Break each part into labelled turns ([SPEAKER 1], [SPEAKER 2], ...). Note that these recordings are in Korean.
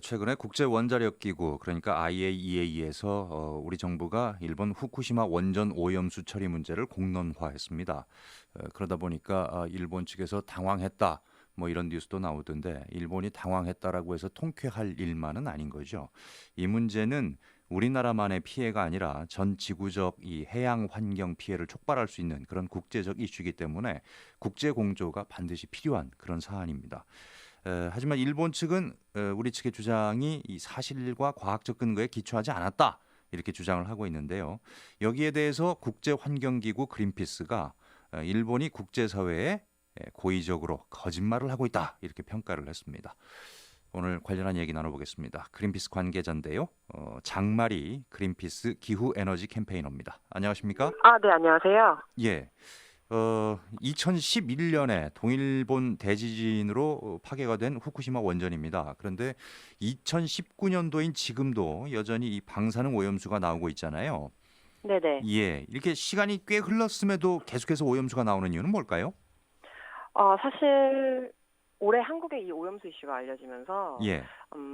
[SPEAKER 1] 최근에 국제원자력기구 그러니까 IAEA에서 우리 정부가 일본 후쿠시마 원전 오염수 처리 문제를 공론화했습니다. 그러다 보니까 일본 측에서 당황했다. 뭐 이런 뉴스도 나오던데 일본이 당황했다라고 해서 통쾌할 일만은 아닌 거죠. 이 문제는 우리나라만의 피해가 아니라 전 지구적 이 해양 환경 피해를 촉발할 수 있는 그런 국제적 이슈이기 때문에 국제 공조가 반드시 필요한 그런 사안입니다. 하지만 일본 측은 우리 측의 주장이 이 사실과 과학적 근거에 기초하지 않았다. 이렇게 주장을 하고 있는데요. 여기에 대해서 국제환경기구 그린피스가 일본이 국제사회에 고의적으로 거짓말을 하고 있다. 이렇게 평가를 했습니다. 오늘 관련한 얘기 나눠보겠습니다. 그린피스 관계자인데요. 장마리 그린피스 기후에너지 캠페이너입니다. 안녕하십니까?
[SPEAKER 2] 네, 안녕하세요.
[SPEAKER 1] 예. 2011년에 동일본 대지진으로 파괴가 된 후쿠시마 원전입니다. 그런데 2019년도인 지금도 여전히 이 방사능 오염수가 나오고 있잖아요.
[SPEAKER 2] 네네.
[SPEAKER 1] 예, 이렇게 시간이 꽤 흘렀음에도 계속해서 오염수가 나오는 이유는 뭘까요?
[SPEAKER 2] 사실 올해 한국에 이 오염수 이슈가 알려지면서
[SPEAKER 1] 예,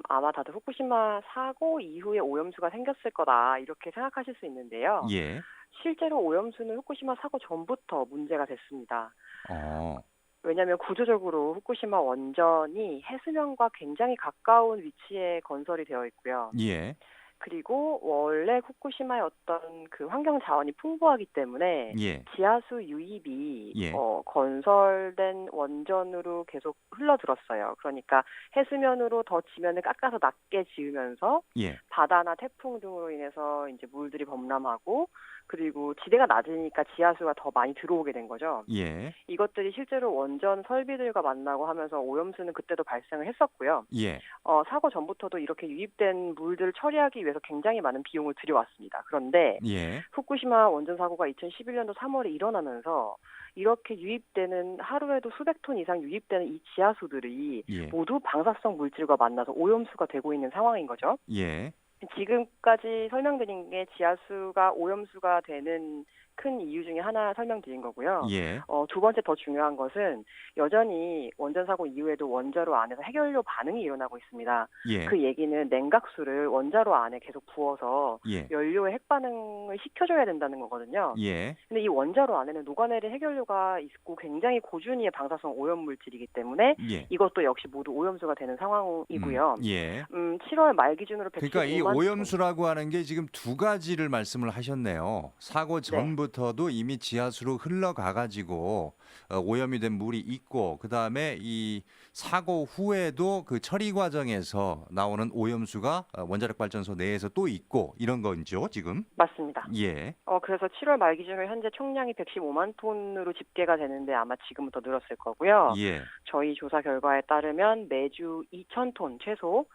[SPEAKER 2] 아마 다들 후쿠시마 사고 이후에 오염수가 생겼을 거다 이렇게 생각하실 수 있는데요.
[SPEAKER 1] 예,
[SPEAKER 2] 실제로 오염수는 후쿠시마 사고 전부터 문제가 됐습니다.
[SPEAKER 1] 어,
[SPEAKER 2] 왜냐하면 구조적으로 후쿠시마 원전이 해수면과 굉장히 가까운 위치에 건설이 되어 있고요.
[SPEAKER 1] 예,
[SPEAKER 2] 그리고 원래 후쿠시마의 어떤 그 환경 자원이 풍부하기 때문에
[SPEAKER 1] 예,
[SPEAKER 2] 지하수 유입이
[SPEAKER 1] 예,
[SPEAKER 2] 건설된 원전으로 계속 흘러들었어요. 그러니까 해수면으로 더 지면을 깎아서 낮게 지으면서
[SPEAKER 1] 예,
[SPEAKER 2] 바다나 태풍 등으로 인해서 이제 물들이 범람하고 그리고 지대가 낮으니까 지하수가 더 많이 들어오게 된 거죠.
[SPEAKER 1] 예,
[SPEAKER 2] 이것들이 실제로 원전 설비들과 만나고 하면서 오염수는 그때도 발생을 했었고요.
[SPEAKER 1] 예,
[SPEAKER 2] 사고 전부터도 이렇게 유입된 물들을 처리하기 위해서 굉장히 많은 비용을 들여왔습니다. 그런데
[SPEAKER 1] 예,
[SPEAKER 2] 후쿠시마 원전 사고가 2011년도 3월에 일어나면서 이렇게 유입되는 하루에도 수백 톤 이상 유입되는 이 지하수들이
[SPEAKER 1] 예,
[SPEAKER 2] 모두 방사성 물질과 만나서 오염수가 되고 있는 상황인 거죠.
[SPEAKER 1] 예,
[SPEAKER 2] 지금까지 설명드린 게 지하수가 오염수가 되는 큰 이유 중에 하나 설명드린 거고요.
[SPEAKER 1] 예,
[SPEAKER 2] 두 번째 더 중요한 것은 여전히 원전 사고 이후에도 원자로 안에서 해결료 반응이 일어나고 있습니다.
[SPEAKER 1] 예,
[SPEAKER 2] 그 얘기는 냉각수를 원자로 안에 계속 부어서
[SPEAKER 1] 예,
[SPEAKER 2] 연료의 핵반응을 시켜줘야 된다는 거거든요.
[SPEAKER 1] 예,
[SPEAKER 2] 근데 이 원자로 안에는 녹아내린 해결료가 있고 굉장히 고준위의 방사성 오염 물질이기 때문에
[SPEAKER 1] 예.
[SPEAKER 2] 이것도 역시 모두 오염수가 되는 상황이고요.
[SPEAKER 1] 예.
[SPEAKER 2] 7월 말 기준으로
[SPEAKER 1] 그러니까 이
[SPEAKER 2] 115만 톤.
[SPEAKER 1] 오염수라고 하는 게 지금 두 가지를 말씀을 하셨네요. 사고
[SPEAKER 2] 네.
[SPEAKER 1] 전부터도 이미 지하수로 흘러가 가지고 오염이 된 물이 있고 그다음에 이 사고 후에도 그 처리 과정에서 나오는 오염수가 원자력 발전소 내에서 또 있고 이런 건죠, 지금?
[SPEAKER 2] 맞습니다.
[SPEAKER 1] 예.
[SPEAKER 2] 그래서 7월 말 기준으로 현재 총량이 115만 톤으로 집계가 되는데 아마 지금은 더 늘었을 거고요.
[SPEAKER 1] 예.
[SPEAKER 2] 저희 조사 결과에 따르면 매주 2,000톤 최소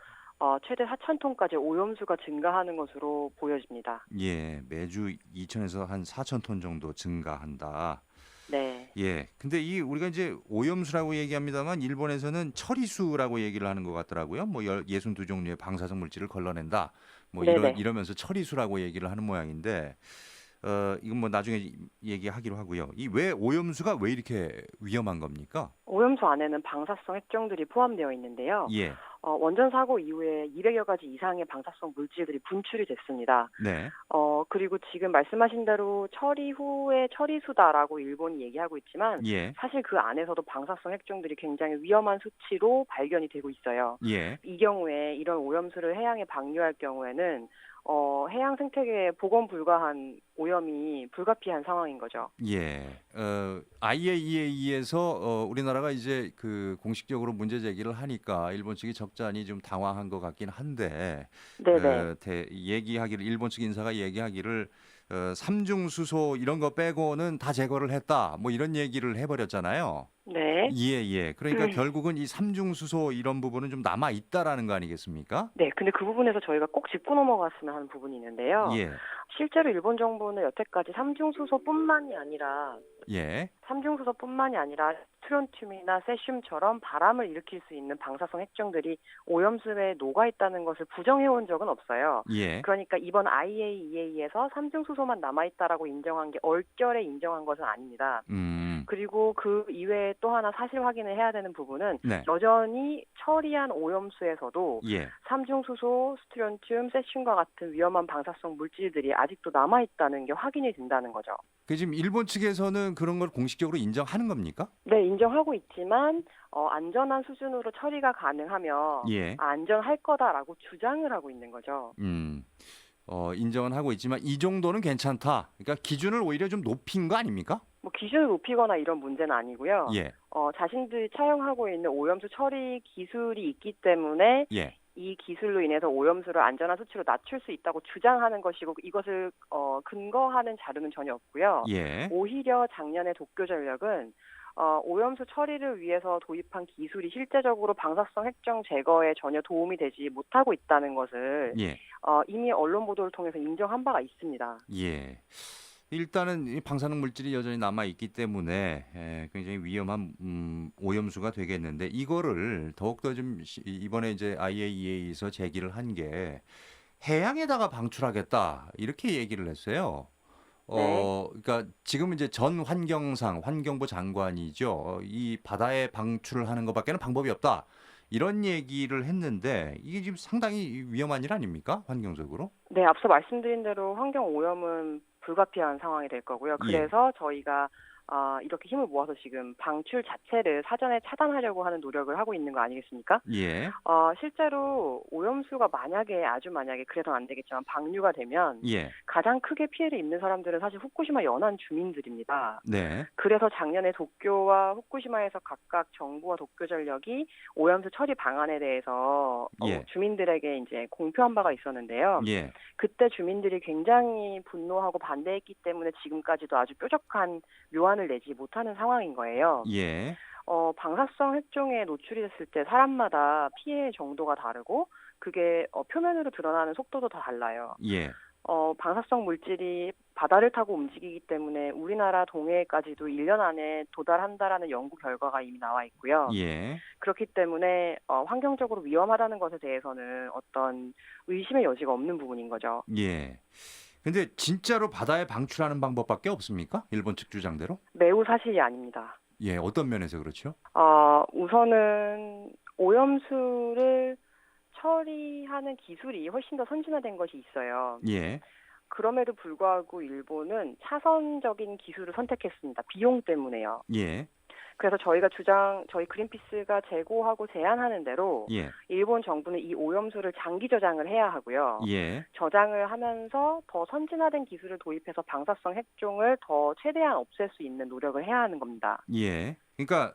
[SPEAKER 2] 최대 4,000톤까지 오염수가 증가하는 것으로 보여집니다.
[SPEAKER 1] 예. 매주 2천에서 한 4천 톤 정도 증가한다.
[SPEAKER 2] 네.
[SPEAKER 1] 예. 근데 이 우리가 이제 오염수라고 얘기합니다만 일본에서는 처리수라고 얘기를 하는 것 같더라고요. 뭐 62종류의 방사성 물질을 걸러낸다. 뭐
[SPEAKER 2] 네네.
[SPEAKER 1] 이러면서 처리수라고 얘기를 하는 모양인데 이건 뭐 나중에 얘기하기로 하고요. 이 왜 오염수가 왜 이렇게 위험한 겁니까?
[SPEAKER 2] 오염수 안에는 방사성 핵종들이 포함되어 있는데요.
[SPEAKER 1] 예.
[SPEAKER 2] 원전 사고 이후에 200여 가지 이상의 방사성 물질들이 분출이 됐습니다.
[SPEAKER 1] 네.
[SPEAKER 2] 그리고 지금 말씀하신 대로 처리 후에 처리수다라고 일본이 얘기하고 있지만
[SPEAKER 1] 예.
[SPEAKER 2] 사실 그 안에서도 방사성 핵종들이 굉장히 위험한 수치로 발견이 되고 있어요.
[SPEAKER 1] 예.
[SPEAKER 2] 이 경우에 이런 오염수를 해양에 방류할 경우에는 해양 생태계에 복원 불가한 오염이 불가피한 상황인 거죠.
[SPEAKER 1] 예. IAEA에서 우리나라가 이제 그 공식적으로 문제 제기를 하니까 일본 측이 적잖이 좀 당황한 것 같긴 한데
[SPEAKER 2] 네네.
[SPEAKER 1] 얘기하기를 일본 측 인사가 얘기하기를 삼중수소 이런 거 빼고는 다 제거를 했다. 뭐 이런 얘기를 해버렸잖아요.
[SPEAKER 2] 네.
[SPEAKER 1] 예, 예. 그러니까 결국은 이 삼중수소 이런 부분은 좀 남아 있다라는 거 아니겠습니까?
[SPEAKER 2] 네, 근데 그 부분에서 저희가 꼭 짚고 넘어갔으면 하는 부분이 있는데요.
[SPEAKER 1] 예,
[SPEAKER 2] 실제로 일본 정부는 여태까지 삼중수소뿐만이 아니라 스트론튬이나 세슘처럼 바람을 일으킬 수 있는 방사성 핵종들이 오염수에 녹아 있다는 것을 부정해 온 적은 없어요.
[SPEAKER 1] 예.
[SPEAKER 2] 그러니까 이번 IAEA에서 삼중수소만 남아있다라고 인정한 게 얼결에 인정한 것은 아닙니다. 그리고 그 이외에 또 하나 사실 확인을 해야 되는 부분은
[SPEAKER 1] 네.
[SPEAKER 2] 여전히 처리한 오염수에서도
[SPEAKER 1] 예.
[SPEAKER 2] 삼중수소, 스트론튬, 세슘과 같은 위험한 방사성 물질들이 아직도 남아있다는 게 확인이 된다는 거죠.
[SPEAKER 1] 그 지금 일본 측에서는 그런 걸 공식적으로 인정하는 겁니까?
[SPEAKER 2] 네, 인정하고 있지만 안전한 수준으로 처리가 가능하며
[SPEAKER 1] 예.
[SPEAKER 2] 안전할 거다라고 주장을 하고 있는 거죠.
[SPEAKER 1] 인정은 하고 있지만 이 정도는 괜찮다. 그러니까 기준을 오히려 좀 높인 거 아닙니까?
[SPEAKER 2] 뭐 기준을 높이거나 이런 문제는 아니고요.
[SPEAKER 1] 예.
[SPEAKER 2] 자신들이 차용하고 있는 오염수 처리 기술이 있기 때문에
[SPEAKER 1] 예.
[SPEAKER 2] 이 기술로 인해서 오염수를 안전한 수치로 낮출 수 있다고 주장하는 것이고 이것을 근거하는 자료는 전혀 없고요.
[SPEAKER 1] 예.
[SPEAKER 2] 오히려 작년에 도쿄 전력은 오염수 처리를 위해서 도입한 기술이 실제적으로 방사성 핵종 제거에 전혀 도움이 되지 못하고 있다는 것을
[SPEAKER 1] 예.
[SPEAKER 2] 이미 언론 보도를 통해서 인정한 바가 있습니다.
[SPEAKER 1] 예. 일단은 이 방사능 물질이 여전히 남아 있기 때문에 굉장히 위험한 오염수가 되겠는데 이거를 더욱더 좀 이번에 이제 IAEA에서 제기를 한 게 해양에다가 방출하겠다 이렇게 얘기를 했어요.
[SPEAKER 2] 네.
[SPEAKER 1] 그러니까 지금 이제 전 환경부 장관이죠. 이 바다에 방출을 하는 것밖에는 방법이 없다. 이런 얘기를 했는데 이게 지금 상당히 위험한 일 아닙니까? 환경적으로?
[SPEAKER 2] 네, 앞서 말씀드린 대로 환경 오염은 불가피한 상황이 될 거고요.
[SPEAKER 1] 예.
[SPEAKER 2] 그래서 저희가 이렇게 힘을 모아서 지금 방출 자체를 사전에 차단하려고 하는 노력을 하고 있는 거 아니겠습니까?
[SPEAKER 1] 예.
[SPEAKER 2] 실제로 오염수가 아주 만약에 그래서는 안 되겠지만 방류가 되면
[SPEAKER 1] 예.
[SPEAKER 2] 가장 크게 피해를 입는 사람들은 사실 후쿠시마 연안 주민들입니다.
[SPEAKER 1] 네.
[SPEAKER 2] 그래서 작년에 도쿄와 후쿠시마에서 각각 정부와 도쿄전력이 오염수 처리 방안에 대해서
[SPEAKER 1] 예.
[SPEAKER 2] 주민들에게 이제 공표한 바가 있었는데요.
[SPEAKER 1] 예.
[SPEAKER 2] 그때 주민들이 굉장히 분노하고 반대했기 때문에 지금까지도 아주 뾰족한 묘안을 내지 못하는 상황인 거예요.
[SPEAKER 1] 예.
[SPEAKER 2] 방사성 핵종에 노출이 됐을 때 사람마다 피해 정도가 다르고 그게 표면으로 드러나는 속도도 다 달라요.
[SPEAKER 1] 예.
[SPEAKER 2] 방사성 물질이 바다를 타고 움직이기 때문에 우리나라 동해까지도 1년 안에 도달한다라는 연구 결과가 이미 나와 있고요.
[SPEAKER 1] 예.
[SPEAKER 2] 그렇기 때문에 환경적으로 위험하다는 것에 대해서는 어떤 의심의 여지가 없는 부분인 거죠.
[SPEAKER 1] 예. 근데 진짜로 바다에 방출하는 방법밖에 없습니까? 일본 측 주장대로?
[SPEAKER 2] 매우 사실이 아닙니다.
[SPEAKER 1] 예, 어떤 면에서 그렇죠?
[SPEAKER 2] 우선은 오염수를 처리하는 기술이 훨씬 더 선진화된 것이 있어요.
[SPEAKER 1] 예.
[SPEAKER 2] 그럼에도 불구하고 일본은 차선적인 기술을 선택했습니다. 비용 때문에요.
[SPEAKER 1] 예.
[SPEAKER 2] 그래서 저희 그린피스가 제고하고 제안하는 대로
[SPEAKER 1] 예.
[SPEAKER 2] 일본 정부는 이 오염수를 장기 저장을 해야 하고요.
[SPEAKER 1] 예.
[SPEAKER 2] 저장을 하면서 더 선진화된 기술을 도입해서 방사성 핵종을 더 최대한 없앨 수 있는 노력을 해야 하는 겁니다.
[SPEAKER 1] 예. 그러니까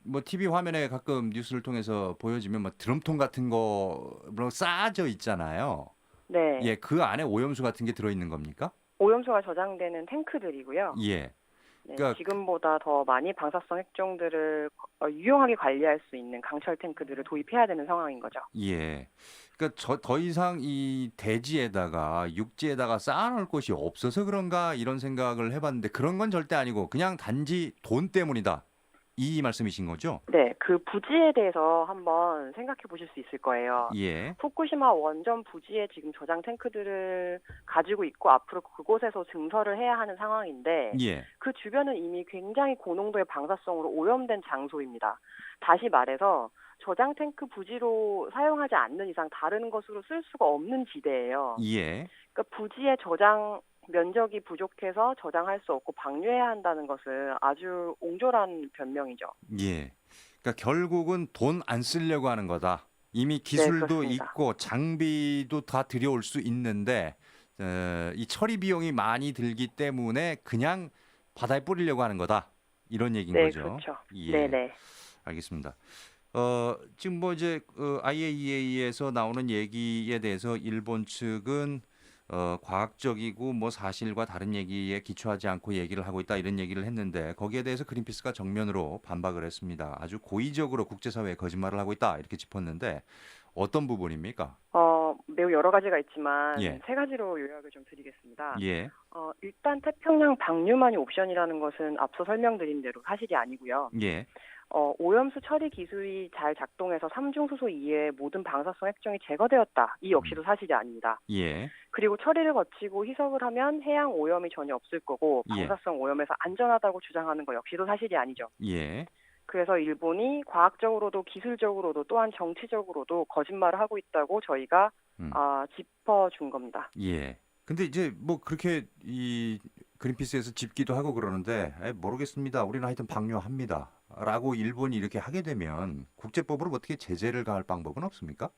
[SPEAKER 1] 뭐 TV 화면에 가끔 뉴스를 통해서 보여지면 막 드럼통 같은 거로 쌓아져 있잖아요.
[SPEAKER 2] 네.
[SPEAKER 1] 예, 그 안에 오염수 같은 게 들어 있는 겁니까?
[SPEAKER 2] 오염수가 저장되는 탱크들이고요.
[SPEAKER 1] 예.
[SPEAKER 2] 네,
[SPEAKER 1] 그러니까
[SPEAKER 2] 지금보다 더 많이 방사성 핵종들을 유용하게 관리할 수 있는 강철 탱크들을 도입해야 되는 상황인 거죠.
[SPEAKER 1] 예. 그러니까 더 이상 이 대지에다가 육지에다가 쌓아놓을 곳이 없어서 그런가 이런 생각을 해봤는데 그런 건 절대 아니고 그냥 단지 돈 때문이다. 이 말씀이신 거죠?
[SPEAKER 2] 네, 그 부지에 대해서 한번 생각해 보실 수 있을 거예요.
[SPEAKER 1] 예.
[SPEAKER 2] 후쿠시마 원전 부지에 지금 저장 탱크들을 가지고 있고 앞으로 그곳에서 증설을 해야 하는 상황인데
[SPEAKER 1] 예.
[SPEAKER 2] 그 주변은 이미 굉장히 고농도의 방사성으로 오염된 장소입니다. 다시 말해서 저장 탱크 부지로 사용하지 않는 이상 다른 것으로 쓸 수가 없는 지대예요.
[SPEAKER 1] 예.
[SPEAKER 2] 그러니까 부지의 저장 면적이 부족해서 저장할 수 없고 방류해야 한다는 것은 아주 옹졸한 변명이죠.
[SPEAKER 1] 예. 그러니까 결국은 돈 안 쓰려고 하는 거다. 이미 기술도
[SPEAKER 2] 그렇습니다.
[SPEAKER 1] 있고 장비도 다 들여올 수 있는데 이 처리 비용이 많이 들기 때문에 그냥 바다에 뿌리려고 하는 거다. 이런 얘기인
[SPEAKER 2] 네,
[SPEAKER 1] 거죠.
[SPEAKER 2] 그렇죠.
[SPEAKER 1] 예.
[SPEAKER 2] 네네.
[SPEAKER 1] 알겠습니다. 지금 뭐 이제 IAEA에서 나오는 얘기에 대해서 일본 측은 과학적이고 뭐 사실과 다른 얘기에 기초하지 않고 얘기를 하고 있다 이런 얘기를 했는데 거기에 대해서 그린피스가 정면으로 반박을 했습니다. 아주 고의적으로 국제사회에 거짓말을 하고 있다 이렇게 짚었는데 어떤 부분입니까?
[SPEAKER 2] 매우 여러 가지가 있지만
[SPEAKER 1] 예.
[SPEAKER 2] 세 가지로 요약을 좀 드리겠습니다.
[SPEAKER 1] 예.
[SPEAKER 2] 일단 태평양 방류만이 옵션이라는 것은 앞서 설명드린 대로 사실이 아니고요.
[SPEAKER 1] 예.
[SPEAKER 2] 오염수 처리 기술이 잘 작동해서 삼중수소 이외의 모든 방사성 핵종이 제거되었다. 이 역시도 사실이 아닙니다.
[SPEAKER 1] 예.
[SPEAKER 2] 그리고 처리를 거치고 희석을 하면 해양 오염이 전혀 없을 거고
[SPEAKER 1] 예.
[SPEAKER 2] 방사성 오염에서 안전하다고 주장하는 것 역시도 사실이 아니죠.
[SPEAKER 1] 예.
[SPEAKER 2] 그래서 일본이 과학적으로도 기술적으로도 또한 정치적으로도 거짓말을 하고 있다고 저희가
[SPEAKER 1] 음.
[SPEAKER 2] 짚어준 겁니다.
[SPEAKER 1] 예. 근데 이제 뭐 그렇게 이 그린피스에서 짚기도 하고 그러는데 모르겠습니다. 우리는 하여튼 방류합니다. 라고 일본이 이렇게 하게 되면 국제법으로 어떻게 제재를 가할 방법은 없습니까?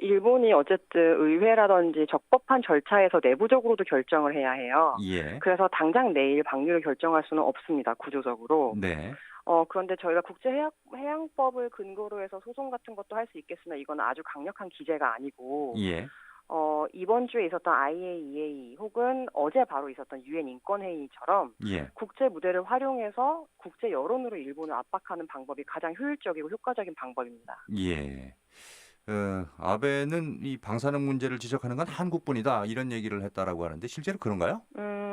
[SPEAKER 2] 일본이 어쨌든 의회라든지 적법한 절차에서 내부적으로도 결정을 해야 해요.
[SPEAKER 1] 예.
[SPEAKER 2] 그래서 당장 내일 방류를 결정할 수는 없습니다. 구조적으로.
[SPEAKER 1] 네.
[SPEAKER 2] 그런데 저희가 국제해양법을 근거로 해서 소송 같은 것도 할 수 있겠으나 이건 아주 강력한 기재가 아니고
[SPEAKER 1] 예.
[SPEAKER 2] 이번 주에 있었던 IAEA 혹은 어제 바로 있었던 유엔 인권회의처럼
[SPEAKER 1] 예.
[SPEAKER 2] 국제 무대를 활용해서 국제 여론으로 일본을 압박하는 방법이 가장 효율적이고 효과적인 방법입니다.
[SPEAKER 1] 예. 아베는 이 방사능 문제를 지적하는 건 한국뿐이다 이런 얘기를 했다라고 하는데 실제로 그런가요?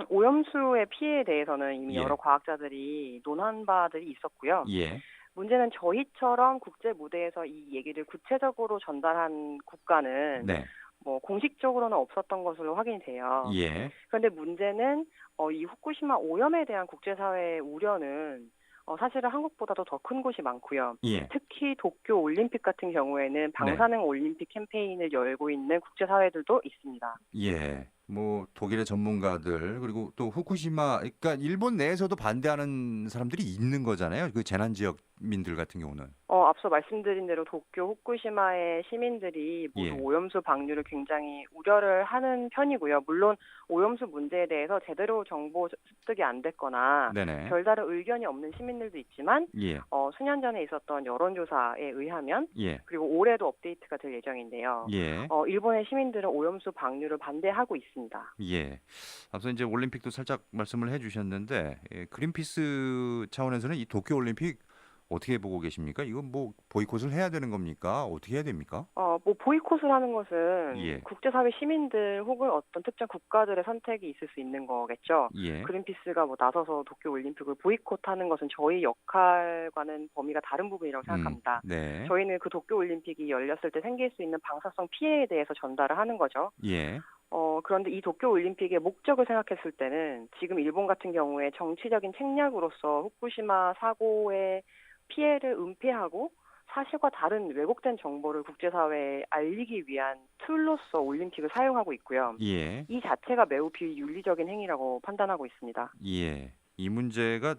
[SPEAKER 2] 오염수의 피해에 대해서는 이미
[SPEAKER 1] 예.
[SPEAKER 2] 여러 과학자들이 논한 바들이 있었고요.
[SPEAKER 1] 예.
[SPEAKER 2] 문제는 저희처럼 국제 무대에서 이 얘기를 구체적으로 전달한 국가는
[SPEAKER 1] 네.
[SPEAKER 2] 뭐 공식적으로는 없었던 것으로 확인이 돼요.
[SPEAKER 1] 예.
[SPEAKER 2] 그런데 문제는 이 후쿠시마 오염에 대한 국제사회의 우려는 사실은 한국보다도 더 큰 곳이 많고요.
[SPEAKER 1] 예.
[SPEAKER 2] 특히 도쿄 올림픽 같은 경우에는 방사능 올림픽 캠페인을 열고 있는 국제사회들도 있습니다.
[SPEAKER 1] 예. 뭐 독일의 전문가들 그리고 또 후쿠시마 그러니까 일본 내에서도 반대하는 사람들이 있는 거잖아요. 그 재난 지역민들 같은 경우는.
[SPEAKER 2] 앞서 말씀드린 대로 도쿄 후쿠시마의 시민들이 모두
[SPEAKER 1] 예.
[SPEAKER 2] 오염수 방류를 굉장히 우려를 하는 편이고요. 물론 오염수 문제에 대해서 제대로 정보 습득이 안 됐거나
[SPEAKER 1] 네네.
[SPEAKER 2] 별다른 의견이 없는 시민들도 있지만
[SPEAKER 1] 예.
[SPEAKER 2] 수년 전에 있었던 여론조사에 의하면
[SPEAKER 1] 예.
[SPEAKER 2] 그리고 올해도 업데이트가 될 예정인데요.
[SPEAKER 1] 예.
[SPEAKER 2] 일본의 시민들은 오염수 방류를 반대하고 있습니다.
[SPEAKER 1] 예. 앞서 이제 올림픽도 살짝 말씀을 해주셨는데 그린피스 차원에서는 이 도쿄 올림픽 어떻게 보고 계십니까? 이거 뭐 보이콧을 해야 되는 겁니까? 어떻게 해야 됩니까?
[SPEAKER 2] 뭐 보이콧을 하는 것은
[SPEAKER 1] 예.
[SPEAKER 2] 국제사회 시민들 혹은 어떤 특정 국가들의 선택이 있을 수 있는 거겠죠.
[SPEAKER 1] 예.
[SPEAKER 2] 그린피스가 뭐 나서서 도쿄 올림픽을 보이콧하는 것은 저희 역할과는 범위가 다른 부분이라고 생각합니다.
[SPEAKER 1] 네.
[SPEAKER 2] 저희는 그 도쿄 올림픽이 열렸을 때 생길 수 있는 방사성 피해에 대해서 전달을 하는 거죠.
[SPEAKER 1] 예.
[SPEAKER 2] 그런데 이 도쿄 올림픽의 목적을 생각했을 때는 지금 일본 같은 경우에 정치적인 책략으로서 후쿠시마 사고의 피해를 은폐하고 사실과 다른 왜곡된 정보를 국제사회에 알리기 위한 툴로서 올림픽을 사용하고 있고요.
[SPEAKER 1] 예.
[SPEAKER 2] 이 자체가 매우 비윤리적인 행위라고 판단하고 있습니다.
[SPEAKER 1] 예. 이 문제가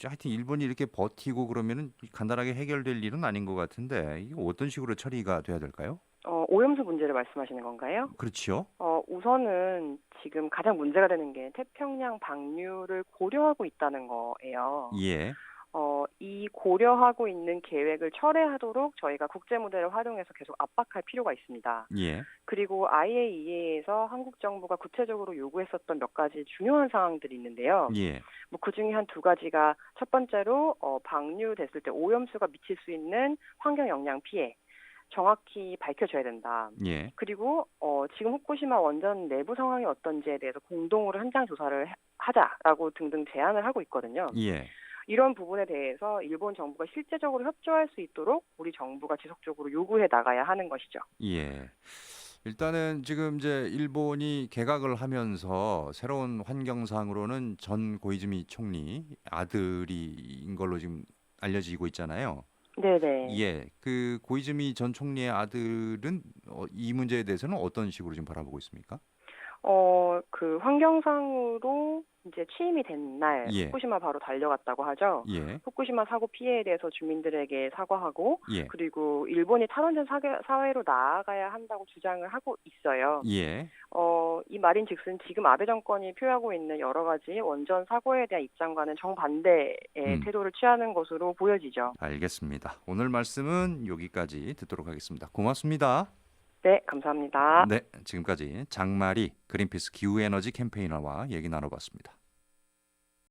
[SPEAKER 1] 하여튼 일본이 이렇게 버티고 그러면은 간단하게 해결될 일은 아닌 것 같은데 이거 어떤 식으로 처리가 돼야 될까요?
[SPEAKER 2] 오염수 문제를 말씀하시는 건가요?
[SPEAKER 1] 그렇죠.
[SPEAKER 2] 우선은 지금 가장 문제가 되는 게 태평양 방류를 고려하고 있다는 거예요.
[SPEAKER 1] 예.
[SPEAKER 2] 이 고려하고 있는 계획을 철회하도록 저희가 국제 무대를 활용해서 계속 압박할 필요가 있습니다.
[SPEAKER 1] 예.
[SPEAKER 2] 그리고 IAEA에서 한국 정부가 구체적으로 요구했었던 몇 가지 중요한 사항들이 있는데요.
[SPEAKER 1] 예.
[SPEAKER 2] 뭐 그중에 한 두 가지가 첫 번째로 방류됐을 때 오염수가 미칠 수 있는 환경 영향 피해 정확히 밝혀줘야 된다.
[SPEAKER 1] 예.
[SPEAKER 2] 그리고 지금 후쿠시마 원전 내부 상황이 어떤지에 대해서 공동으로 현장 조사를 하자라고 등등 제안을 하고 있거든요.
[SPEAKER 1] 예.
[SPEAKER 2] 이런 부분에 대해서 일본 정부가 실제적으로 협조할 수 있도록 우리 정부가 지속적으로 요구해 나가야 하는 것이죠.
[SPEAKER 1] 예. 일단은 지금 이제 일본이 개각을 하면서 새로운 환경상으로는 전 고이즈미 총리 아들인 걸로 지금 알려지고 있잖아요.
[SPEAKER 2] 네네.
[SPEAKER 1] 예. 그 고이즈미 전 총리의 아들은 이 문제에 대해서는 어떤 식으로 지금 바라보고 있습니까?
[SPEAKER 2] 그 환경상으로 이제 취임이 된 날
[SPEAKER 1] 예.
[SPEAKER 2] 후쿠시마 바로 달려갔다고 하죠.
[SPEAKER 1] 예.
[SPEAKER 2] 후쿠시마 사고 피해에 대해서 주민들에게 사과하고
[SPEAKER 1] 예.
[SPEAKER 2] 그리고 일본이 탈원전 사회로 나아가야 한다고 주장을 하고 있어요.
[SPEAKER 1] 예.
[SPEAKER 2] 이 말인즉슨 지금 아베 정권이 표하고 있는 여러 가지 원전 사고에 대한 입장과는 정반대의 태도를 취하는 것으로 보여지죠.
[SPEAKER 1] 알겠습니다. 오늘 말씀은 여기까지 듣도록 하겠습니다. 고맙습니다.
[SPEAKER 2] 네, 감사합니다.
[SPEAKER 1] 네, 지금까지 장마리 그린피스 기후에너지 캠페이너와 얘기 나눠봤습니다.